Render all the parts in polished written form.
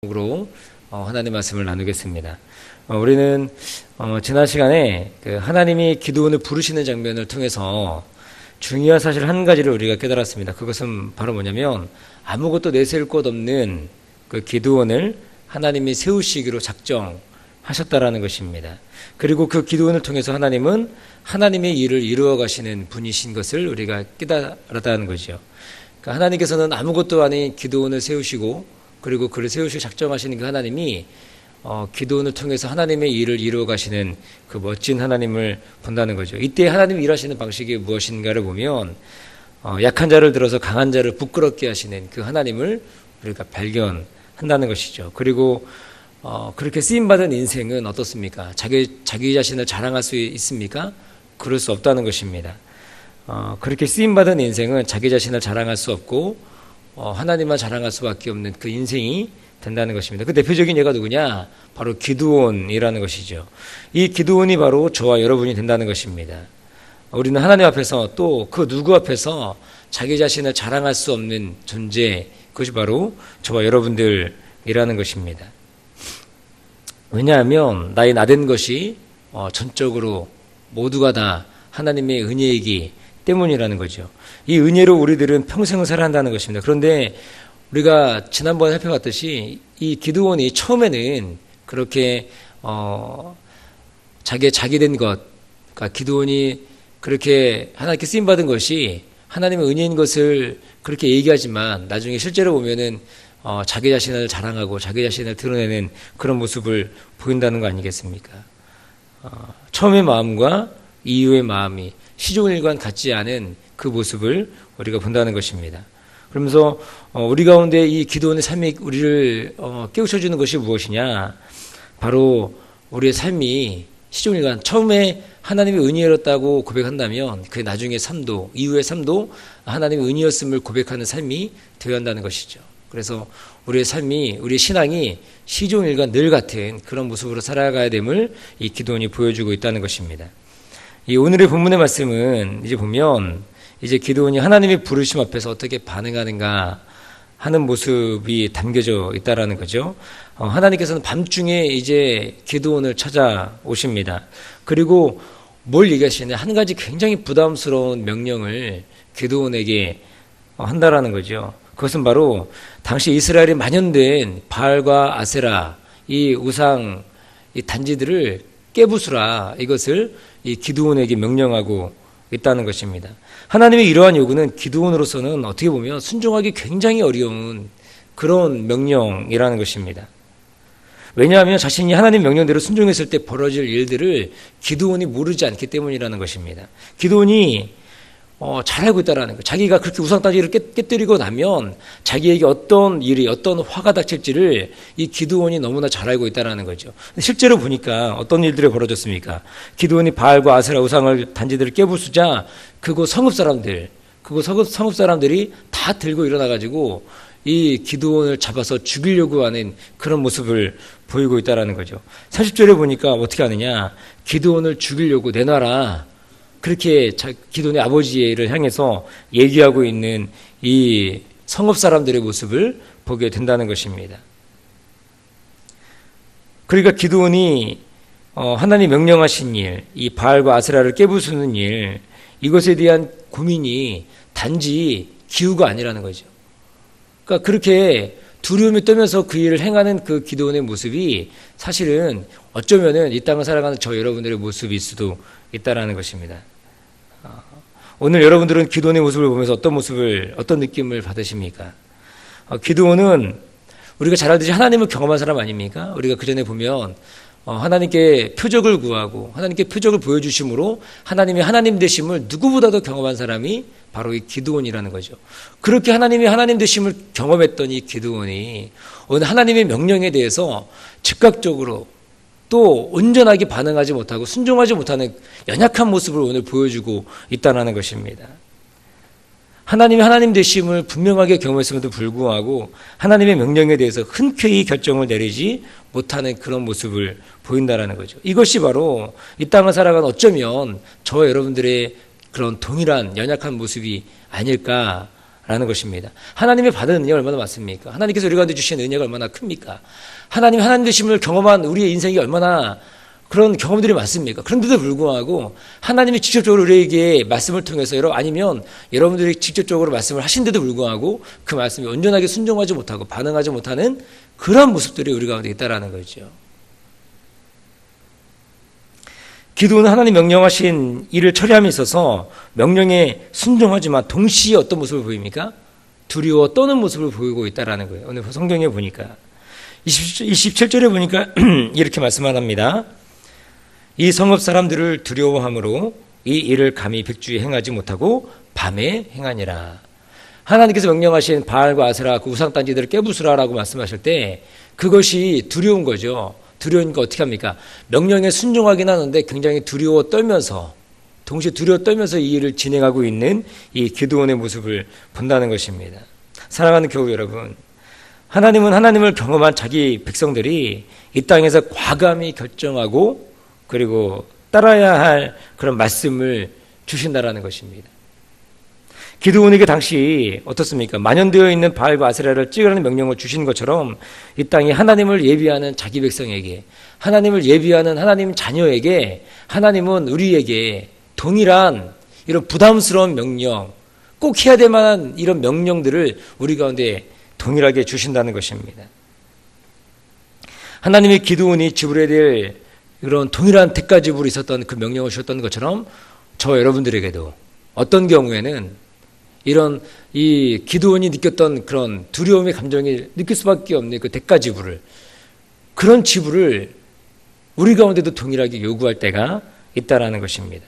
으로 하나님의 말씀을 나누겠습니다. 우리는 지난 시간에 하나님이 기드온을 부르시는 장면을 통해서 중요한 사실 한 가지를 우리가 깨달았습니다. 그것은 바로 뭐냐면 아무것도 내세울 것 없는 그 기드온을 하나님이 세우시기로 작정하셨다라는 것입니다. 그리고 그 기드온을 통해서 하나님은 하나님의 일을 이루어 가시는 분이신 것을 우리가 깨달았다는 거죠. 그러니까 하나님께서는 아무것도 아닌 기드온을 세우시고 그리고 그를 세우시고 작정하시는 그 하나님이 기드온을 통해서 하나님의 일을 이루어 가시는 그 멋진 하나님을 본다는 거죠. 이때 하나님이 일하시는 방식이 무엇인가를 보면 약한 자를 들어서 강한 자를 부끄럽게 하시는 그 하나님을 우리가 발견한다는 것이죠. 그리고 그렇게 쓰임받은 인생은 어떻습니까? 자기 자신을 자랑할 수 있습니까? 그럴 수 없다는 것입니다. 그렇게 쓰임받은 인생은 자기 자신을 자랑할 수 없고 하나님만 자랑할 수밖에 없는 그 인생이 된다는 것입니다. 그 대표적인 예가 누구냐? 바로 기드온이라는 것이죠. 이 기드온이 바로 저와 여러분이 된다는 것입니다. 우리는 하나님 앞에서 또 그 누구 앞에서 자기 자신을 자랑할 수 없는 존재, 그것이 바로 저와 여러분들이라는 것입니다. 왜냐하면 나의 나된 것이 전적으로 모두가 다 하나님의 은혜이기 때문이라는 거죠. 이 은혜로 우리들은 평생을 살아야 한다는 것입니다. 그런데 우리가 지난번에 살펴봤듯이 이 기드온이 처음에는 그렇게 자기된 것, 그러니까 기드온이 그렇게 하나님께 쓰임받은 것이 하나님의 은혜인 것을 그렇게 얘기하지만 나중에 실제로 보면은 자기 자신을 자랑하고 자기 자신을 드러내는 그런 모습을 보인다는 거 아니겠습니까? 처음의 마음과 이후의 마음이 시종일관 같지 않은 그 모습을 우리가 본다는 것입니다. 그러면서 우리 가운데 이 기드온의 삶이 우리를 깨우쳐주는 것이 무엇이냐? 바로 우리의 삶이 시종일관 처음에 하나님의 은혜였다고 고백한다면 그 나중의 삶도 이후의 삶도 하나님의 은혜였음을 고백하는 삶이 되어야 한다는 것이죠. 그래서 우리의 삶이 우리의 신앙이 시종일관 늘 같은 그런 모습으로 살아가야 됨을 이 기드온이 보여주고 있다는 것입니다. 이 오늘의 본문의 말씀은 이제 보면 이제 기드온이 하나님의 부르심 앞에서 어떻게 반응하는가 하는 모습이 담겨져 있다라는 거죠. 하나님께서는 밤중에 이제 기드온을 찾아오십니다. 그리고 뭘 얘기하시냐? 한 가지 굉장히 부담스러운 명령을 기드온에게 한다라는 거죠. 그것은 바로 당시 이스라엘에 만연된 바알과 아세라 이 우상 이 단지들을 깨부수라, 이것을 이 기드온에게 명령하고 있다는 것입니다. 하나님의 이러한 요구는 기드온으로서는 어떻게 보면 순종하기 굉장히 어려운 그런 명령이라는 것입니다. 왜냐하면 자신이 하나님 명령대로 순종했을 때 벌어질 일들을 기드온이 모르지 않기 때문이라는 것입니다. 기드온이 잘 알고 있다라는 거. 자기가 그렇게 우상단지를 깨뜨리고 나면 자기에게 어떤 일이 어떤 화가 닥칠지를 이 기드온이 너무나 잘 알고 있다라는 거죠. 실제로 보니까 어떤 일들이 벌어졌습니까? 기드온이 바알과 아세라 우상을 단지들을 깨부수자 그곳 성읍 사람들이 다 들고 일어나가지고 이 기드온을 잡아서 죽이려고 하는 그런 모습을 보이고 있다라는 거죠. 40절에 보니까 어떻게 하느냐? 기드온을 죽이려고 내놔라. 그렇게 기드온의 아버지를 향해서 얘기하고 있는 이 성읍 사람들의 모습을 보게 된다는 것입니다. 그러니까 기드온이 하나님 명령하신 일, 이 바알과 아세라를 깨부수는 일, 이것에 대한 고민이 단지 기우가 아니라는 거죠. 그러니까 그렇게 두려움이 떨면서 그 일을 행하는 그 기드온의 모습이 사실은 어쩌면은 이 땅을 살아가는 저 여러분들의 모습일 수도 있다라는 것입니다. 오늘 여러분들은 기드온의 모습을 보면서 어떤 느낌을 받으십니까? 기드온은 우리가 잘 알듯이 하나님을 경험한 사람 아닙니까? 우리가 그 전에 보면 하나님께 표적을 구하고 하나님께 표적을 보여주심으로 하나님의 하나님 되심을 누구보다도 경험한 사람이 바로 이 기드온이라는 거죠. 그렇게 하나님이 하나님 되심을 경험했던 이 기드온이 오늘 하나님의 명령에 대해서 즉각적으로 또 온전하게 반응하지 못하고 순종하지 못하는 연약한 모습을 오늘 보여주고 있다는 것입니다. 하나님이 하나님 되심을 분명하게 경험했음에도 불구하고 하나님의 명령에 대해서 흔쾌히 결정을 내리지 못하는 그런 모습을 보인다는 거죠. 이것이 바로 이 땅을 살아가는 어쩌면 저와 여러분들의 그런 동일한 연약한 모습이 아닐까 라는 것입니다. 하나님의 받은 은혜가 얼마나 많습니까? 하나님께서 우리 가운데 주신 은혜가 얼마나 큽니까? 하나님 되심을 경험한 우리의 인생이 얼마나 그런 경험들이 많습니까? 그런데도 불구하고 하나님이 직접적으로 우리에게 말씀을 통해서 아니면 여러분들이 직접적으로 말씀을 하신데도 불구하고 그 말씀이 온전하게 순종하지 못하고 반응하지 못하는 그런 모습들이 우리 가운데 있다라는 거죠. 기도는 하나님 명령하신 일을 처리함에 있어서 명령에 순종하지만 동시에 어떤 모습을 보입니까? 두려워 떠는 모습을 보이고 있다는 거예요. 오늘 성경에 보니까 27절에 보니까 이렇게 말씀합니다. 이 성읍 사람들을 두려워함으로 이 일을 감히 백주에 행하지 못하고 밤에 행하니라. 하나님께서 명령하신 바알과 아세라 그 우상단지들을 깨부수라라고 말씀하실 때 그것이 두려운 거죠. 두려우니까 어떻게 합니까? 명령에 순종하긴 하는데 굉장히 두려워 떨면서 동시에 두려워 떨면서 이 일을 진행하고 있는 이 기드온의 모습을 본다는 것입니다. 사랑하는 교우 여러분, 하나님은 하나님을 경험한 자기 백성들이 이 땅에서 과감히 결정하고 그리고 따라야 할 그런 말씀을 주신다라는 것입니다. 기드온에게 당시 어떻습니까? 만연되어 있는 바알과 아세라를 찍으라는 명령을 주신 것처럼 이 땅에 하나님을 예비하는 자기 백성에게, 하나님을 예비하는 하나님 자녀에게 하나님은 우리에게 동일한 이런 부담스러운 명령, 꼭 해야 될 만한 이런 명령들을 우리 가운데 동일하게 주신다는 것입니다. 하나님의 기드온이 지불해야 될 이런 동일한 대가 지불이 있었던 그 명령을 주셨던 것처럼 저 여러분들에게도 어떤 경우에는 이런 이 기드온이 느꼈던 그런 두려움의 감정이 느낄 수밖에 없는 그 대가 지불을, 그런 지불을 우리 가운데도 동일하게 요구할 때가 있다라는 것입니다.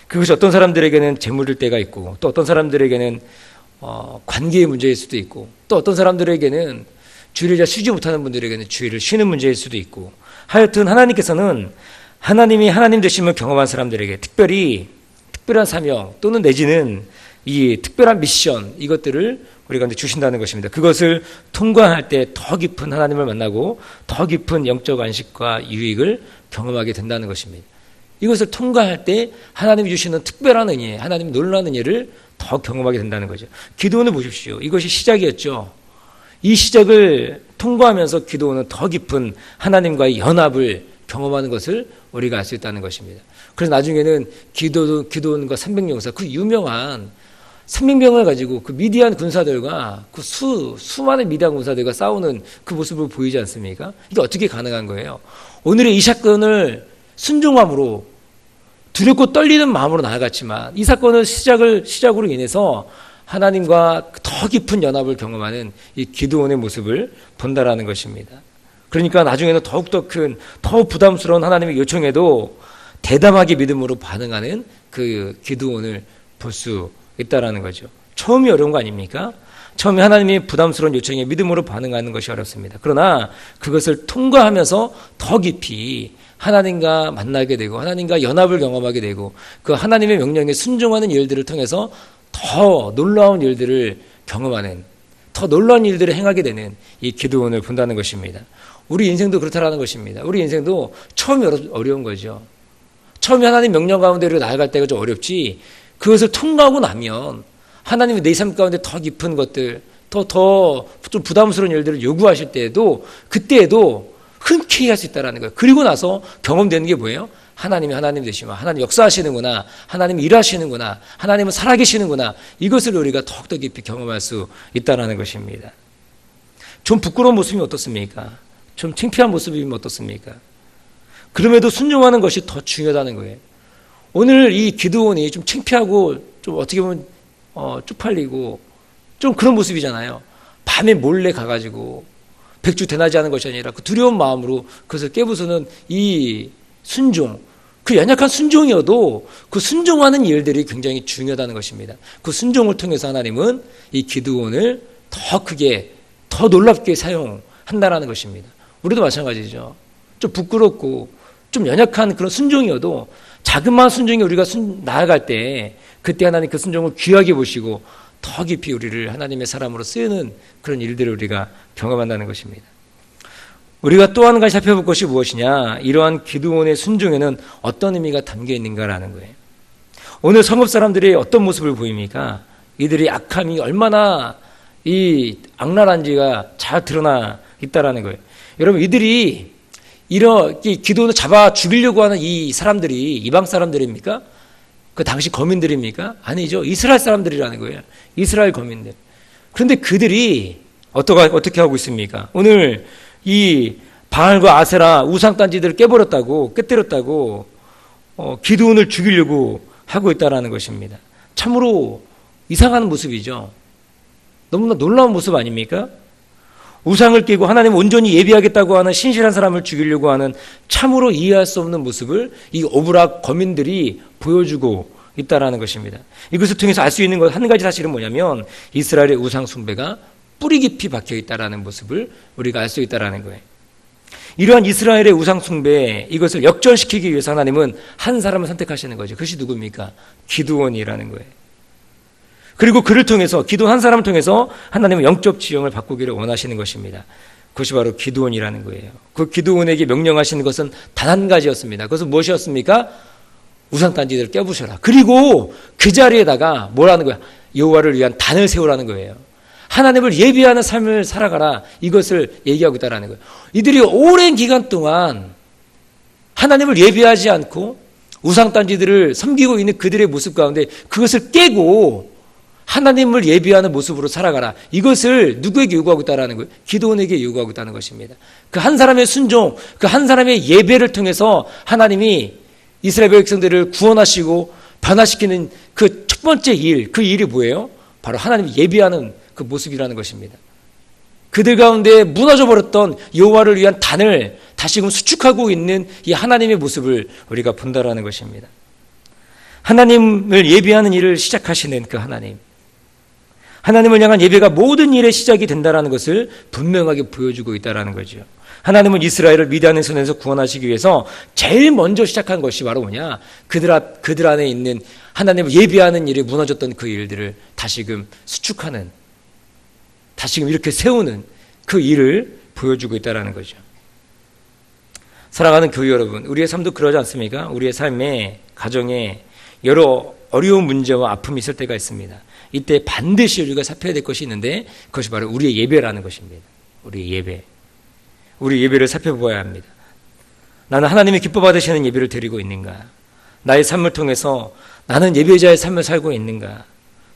그것이 어떤 사람들에게는 재물일 때가 있고, 또 어떤 사람들에게는 관계의 문제일 수도 있고, 또 어떤 사람들에게는 주일을 잘 쉬지 못하는 분들에게는 주일을 쉬는 문제일 수도 있고, 하여튼 하나님께서는 하나님이 하나님 되심을 경험한 사람들에게 특별한 사명 또는 내지는 이 특별한 미션, 이것들을 우리 가운데 주신다는 것입니다. 그것을 통과할 때 더 깊은 하나님을 만나고 더 깊은 영적 안식과 유익을 경험하게 된다는 것입니다. 이것을 통과할 때 하나님이 주시는 특별한 은혜, 하나님 놀라운 은혜를 더 경험하게 된다는 거죠. 기도원을 보십시오. 이것이 시작이었죠. 이 시작을 통과하면서 기도원은 더 깊은 하나님과의 연합을 경험하는 것을 우리가 알 수 있다는 것입니다. 그래서 나중에는 기도원과 300용사, 그 유명한 300명을 가지고 그 미디안 군사들과 그 수많은 미디안 군사들과 싸우는 그 모습을 보이지 않습니까? 이게 어떻게 가능한 거예요? 오늘의 이 사건을 순종함으로 두렵고 떨리는 마음으로 나아갔지만 이 사건을 시작으로 인해서 하나님과 더 깊은 연합을 경험하는 이 기드온의 모습을 본다라는 것입니다. 그러니까 나중에는 더욱더 큰, 더 부담스러운 하나님의 요청에도 대담하게 믿음으로 반응하는 그 기드온을 볼 수 있다라는 거죠. 처음이 어려운 거 아닙니까? 처음에 하나님이 부담스러운 요청에 믿음으로 반응하는 것이 어렵습니다. 그러나 그것을 통과하면서 더 깊이 하나님과 만나게 되고 하나님과 연합을 경험하게 되고 그 하나님의 명령에 순종하는 일들을 통해서 더 놀라운 일들을 경험하는, 더 놀라운 일들을 행하게 되는 이 기드온을 본다는 것입니다. 우리 인생도 그렇다라는 것입니다. 우리 인생도 처음이 어려운 거죠. 처음에 하나님 명령 가운데로 나아갈 때가 좀 어렵지, 그것을 통과하고 나면 하나님이 내 삶 가운데 더 깊은 것들, 더 좀 부담스러운 일들을 요구하실 때에도 그때에도 흔쾌히 할 수 있다는 거예요. 그리고 나서 경험되는 게 뭐예요? 하나님이 하나님 되시면 하나님 역사하시는구나, 하나님이 일하시는구나, 하나님은 살아계시는구나, 이것을 우리가 더욱더 깊이 경험할 수 있다는 것입니다. 좀 부끄러운 모습이 어떻습니까? 좀 창피한 모습이면 어떻습니까? 그럼에도 순종하는 것이 더 중요하다는 거예요. 오늘 이 기드온이 좀 창피하고 좀 어떻게 보면 쪽팔리고 좀 그런 모습이잖아요. 밤에 몰래 가가지고 백주 대낮이 하는 것이 아니라 그 두려운 마음으로 그것을 깨부수는 이 순종, 그 연약한 순종이어도 그 순종하는 일들이 굉장히 중요하다는 것입니다. 그 순종을 통해서 하나님은 이 기드온을 더 크게, 더 놀랍게 사용한다는 것입니다. 우리도 마찬가지죠. 좀 부끄럽고 좀 연약한 그런 순종이어도 자그마한 순종이 우리가 나아갈 때 그때 하나님 그 순종을 귀하게 보시고 더 깊이 우리를 하나님의 사람으로 쓰는 그런 일들을 우리가 경험한다는 것입니다. 우리가 또 한 가지 살펴볼 것이 무엇이냐, 이러한 기드온의 순종에는 어떤 의미가 담겨 있는가라는 거예요. 오늘 성읍 사람들이 어떤 모습을 보입니까? 이들의 악함이 얼마나 이 악랄한지가 잘 드러나 있다라는 거예요. 여러분, 이들이 이렇게 기도원을 잡아 죽이려고 하는 이 사람들이 이방 사람들입니까? 그 당시 거민들입니까? 아니죠. 이스라엘 사람들이라는 거예요. 이스라엘 거민들. 그런데 그들이 어떻게 하고 있습니까? 오늘 이 바알과 아세라 우상단지들을 깨뜨렸다고 기드온을 죽이려고 하고 있다는 것입니다. 참으로 이상한 모습이죠. 너무나 놀라운 모습 아닙니까? 우상을 깨고 하나님 온전히 예비하겠다고 하는 신실한 사람을 죽이려고 하는 참으로 이해할 수 없는 모습을 이 오브락 거민들이 보여주고 있다는 것입니다. 이것을 통해서 알 수 있는 것 한 가지 사실은 뭐냐면 이스라엘의 우상 숭배가 뿌리 깊이 박혀 있다는 모습을 우리가 알 수 있다는 거예요. 이러한 이스라엘의 우상 숭배, 이것을 역전시키기 위해서 하나님은 한 사람을 선택하시는 거죠. 그것이 누굽니까? 기드온이라는 거예요. 그리고 그를 통해서, 기드온 한 사람을 통해서 하나님은 영적 지형을 바꾸기를 원하시는 것입니다. 그것이 바로 기드온이라는 거예요. 그 기드온에게 명령하시는 것은 단 한 가지였습니다. 그것은 무엇이었습니까? 우상단지들을 깨부셔라. 그리고 그 자리에다가 뭐라는 거야? 여호와를 위한 단을 세우라는 거예요. 하나님을 예비하는 삶을 살아가라. 이것을 얘기하고 있다는 거예요. 이들이 오랜 기간 동안 하나님을 예비하지 않고 우상단지들을 섬기고 있는 그들의 모습 가운데 그것을 깨고 하나님을 예비하는 모습으로 살아가라. 이것을 누구에게 요구하고 있다는 거예요? 기드온에게 요구하고 있다는 것입니다. 그 한 사람의 순종, 그 한 사람의 예배를 통해서 하나님이 이스라엘 백성들을 구원하시고 변화시키는 그 첫 번째 일, 그 일이 뭐예요? 바로 하나님을 예비하는 그 모습이라는 것입니다. 그들 가운데 무너져 버렸던 여호와를 위한 단을 다시금 수축하고 있는 이 하나님의 모습을 우리가 본다라는 것입니다. 하나님을 예비하는 일을 시작하시는 그 하나님을 향한 예배가 모든 일의 시작이 된다라는 것을 분명하게 보여주고 있다라는 거죠. 하나님은 이스라엘을 미디안의 손에서 구원하시기 위해서 제일 먼저 시작한 것이 바로 뭐냐? 그들 안에 있는 하나님을 예비하는 일이 무너졌던 그 일들을 다시금 수축하는, 다시금 이렇게 세우는 그 일을 보여주고 있다는 거죠. 사랑하는 교회 여러분, 우리의 삶도 그러지 않습니까? 우리의 삶에, 가정에 여러 어려운 문제와 아픔이 있을 때가 있습니다. 이때 반드시 우리가 살펴야 될 것이 있는데 그것이 바로 우리의 예배라는 것입니다. 우리의 예배. 우리 예배를 살펴보아야 합니다. 나는 하나님이 기뻐 받으시는 예배를 드리고 있는가? 나의 삶을 통해서 나는 예배자의 삶을 살고 있는가?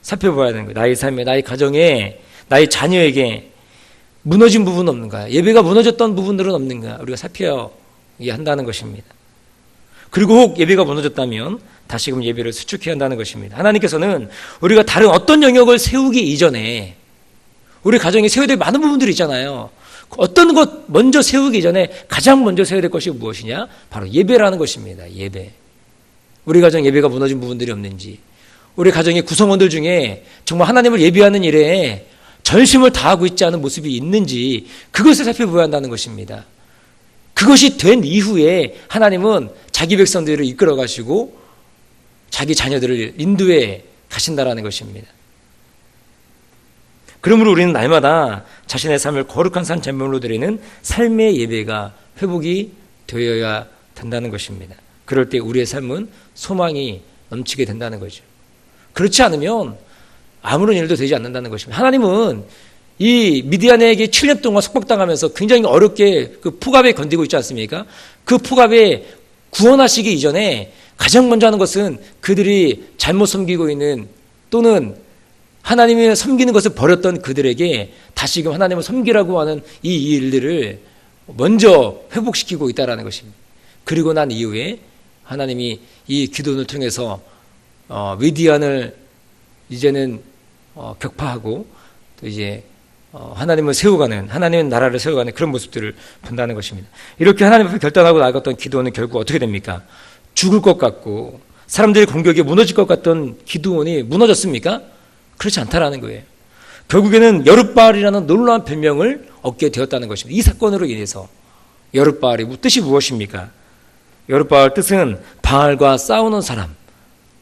살펴봐야 하는 거예요. 나의 삶에, 나의 가정에, 나의 자녀에게 무너진 부분은 없는가? 예배가 무너졌던 부분들은 없는가? 우리가 살펴야 한다는 것입니다. 그리고 혹 예배가 무너졌다면 다시금 예배를 수축해야 한다는 것입니다. 하나님께서는 우리가 다른 어떤 영역을 세우기 이전에 우리 가정에 세워야 될 많은 부분들이 있잖아요. 어떤 것 먼저 세우기 전에 가장 먼저 세워야 될 것이 무엇이냐? 바로 예배라는 것입니다. 예배. 우리 가정 예배가 무너진 부분들이 없는지, 우리 가정의 구성원들 중에 정말 하나님을 예배하는 일에 전심을 다하고 있지 않은 모습이 있는지 그것을 살펴보아야 한다는 것입니다. 그것이 된 이후에 하나님은 자기 백성들을 이끌어 가시고 자기 자녀들을 인도해 가신다라는 것입니다. 그러므로 우리는 날마다 자신의 삶을 거룩한 산 제물로 드리는 삶의 예배가 회복이 되어야 된다는 것입니다. 그럴 때 우리의 삶은 소망이 넘치게 된다는 거죠. 그렇지 않으면 아무런 일도 되지 않는다는 것입니다. 하나님은 이 미디안에게 7년 동안 속박당하면서 굉장히 어렵게 그 폭압에 건디고 있지 않습니까? 그 폭압에 구원하시기 이전에 가장 먼저 하는 것은 그들이 잘못 섬기고 있는, 또는 하나님을 섬기는 것을 버렸던 그들에게 다시금 하나님을 섬기라고 하는 이 일들을 먼저 회복시키고 있다는 것입니다. 그리고 난 이후에 하나님이 이 기도를 통해서 미디안을 이제는 격파하고 또 이제 하나님을 세워가는, 하나님의 나라를 세워가는 그런 모습들을 본다는 것입니다. 이렇게 하나님 앞에 결단하고 나갔던 기도원은 결국 어떻게 됩니까? 죽을 것 같고 사람들의 공격에 무너질 것 같던 기도원이 무너졌습니까? 그렇지 않다라는 거예요. 결국에는 여룻바알이라는 놀라운 별명을 얻게 되었다는 것입니다. 이 사건으로 인해서. 여룻바알이 뜻이 무엇입니까? 여룻바알 뜻은 바알과 싸우는 사람.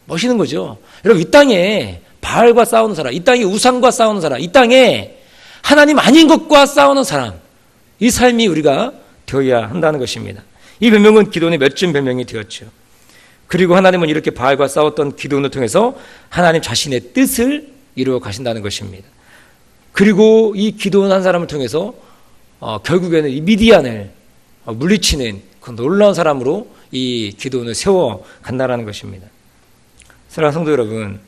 멋있는 거죠. 여러분, 이 땅에 바알과 싸우는 사람, 이 땅에 우상과 싸우는 사람, 이 땅에 하나님 아닌 것과 싸우는 사람, 이 삶이 우리가 되어야 한다는 것입니다. 이 별명은 기도원의 멋진 별명이 되었죠. 그리고 하나님은 이렇게 바알과 싸웠던 기도원을 통해서 하나님 자신의 뜻을 이루어 가신다는 것입니다. 그리고 이 기도원 한 사람을 통해서 결국에는 이 미디안을 물리치는 그 놀라운 사람으로 이 기도원을 세워 간다라는 것입니다. 사랑하는 성도 여러분,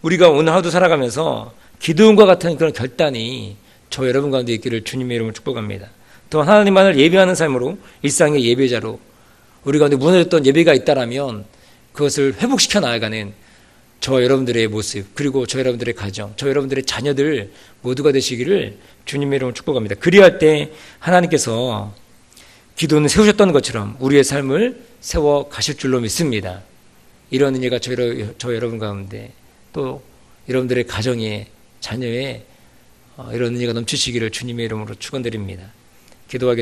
우리가 오늘 하루도 살아가면서 기도원과 같은 그런 결단이 저 여러분 가운데 있기를 주님의 이름으로 축복합니다. 또한 하나님만을 예배하는 삶으로 일상의 예배자로 우리 가운데 무너졌던 예배가 있다라면 그것을 회복시켜 나아가는 저와 여러분들의 모습, 그리고 저 여러분들의 가정, 저 여러분들의 자녀들 모두가 되시기를 주님의 이름으로 축복합니다. 그리할 때 하나님께서 기도는 세우셨던 것처럼 우리의 삶을 세워 가실 줄로 믿습니다. 이런 은혜가 저 여러분 가운데 또 여러분들의 가정에, 자녀에 이런 은혜가 넘치시기를 주님의 이름으로 축원드립니다. 기도하겠습니다.